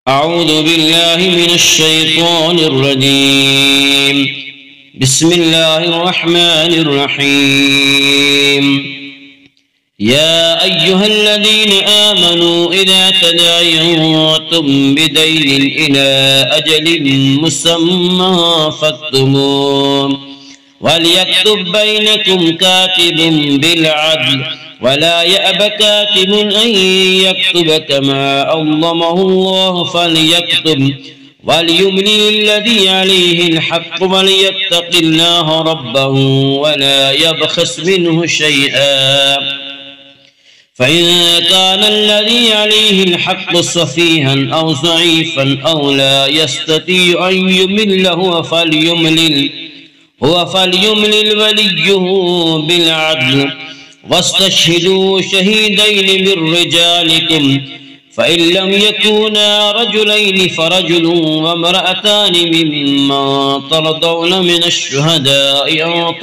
أعوذ بالله من الشيطان الرجيم. بسم الله الرحمن الرحيم. يا أيها الذين آمنوا إذا تداينتم بدين إلى أجل مسمى فاكتبوه وليكتب بينكم كاتب بالعدل ولا يأب كاتب أن يكتب كما علمه الله فليكتب وليملل الذي عليه الحق وليتق الله ربه ولا يبخس منه شيئا فإن كان الذي عليه الحق سفيها أو ضعيفا أو لا يستطيع أن يمل هو فليملل وليه بالعدل واستشهدوا شهيدين من رجالكم فإن لم يكونا رجلين فرجل وامرأتان ممن ترضون من الشهداء أن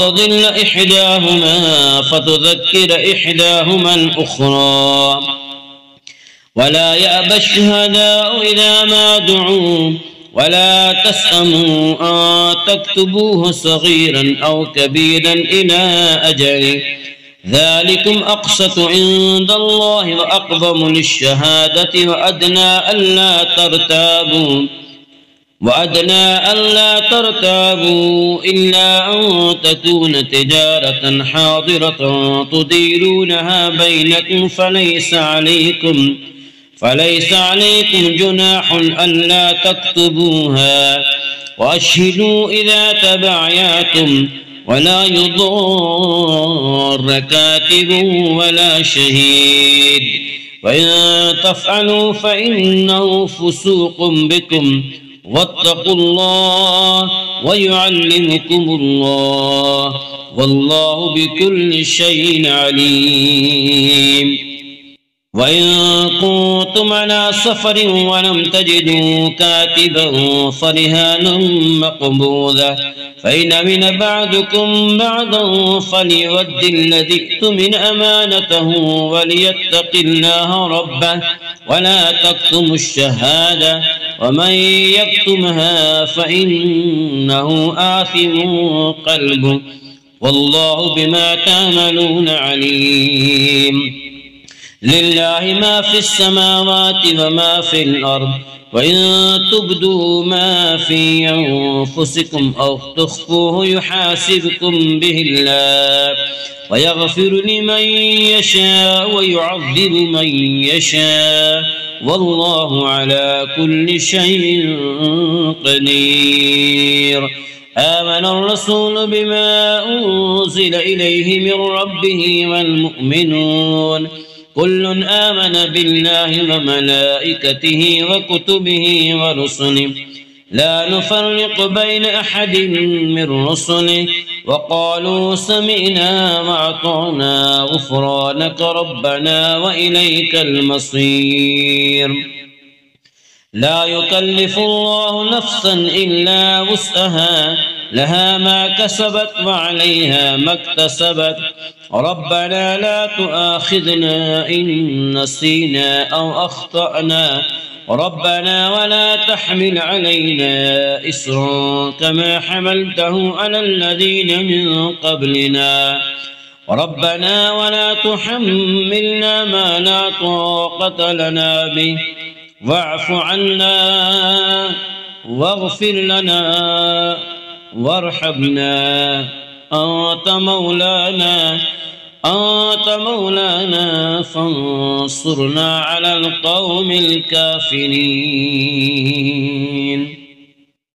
تضل إحداهما فتذكر إحداهما الأخرى ولا يأبى الشهداء إذا ما دعوا ولا تسأموا أن تكتبوه صغيرا أو كبيرا إلى أجله ذلكم أقسط عند الله وأقوم للشهادة وأدنى ألا ترتابوا إلا أن تكون تجارة حاضرة تديرونها بينكم فليس عليكم جناح ألا تكتبوها وأشهدوا إذا تبايعتم ولا يضار كاتب ولا شهيد وإن تفعلوا فإنه فسوق بكم واتقوا الله ويعلمكم الله والله بكل شيء عليم. وإن كنتم على سفر ولم تجدوا كاتبا فرهان مقبوضة فإن أمن بعضكم بعضا فليؤد الذي ائتمن أمانته وليتق الله ربه ولا تكتموا الشهادة ومن يكتمها فإنه آثم قلبه والله بما تعملون عليم. لله ما في السماوات وما في الأرض وإن تبدوا ما في أنفسكم أو تخفوه يحاسبكم به الله ويغفر لمن يشاء ويعذب من يشاء والله على كل شيء قدير. آمن الرسول بما أنزل إليه من ربه والمؤمنون كل آمن بالله وملائكته وكتبه ورسله لا نفرق بين أحد من رسله وقالوا سمعنا وأطعنا غفرانك ربنا وإليك المصير. لا يكلف الله نفسا إلا وسعها لها ما كسبت وعليها ما اكتسبت ربنا لا تؤاخذنا إن نسينا أو أخطأنا ربنا ولا تحمل علينا إصرا كما حملته على الذين من قبلنا ربنا ولا تحملنا ما لا طاقة لنا به واعف عنا واغفر لنا وارحمنا أنت مولانا فانصرنا على القوم الكافرين.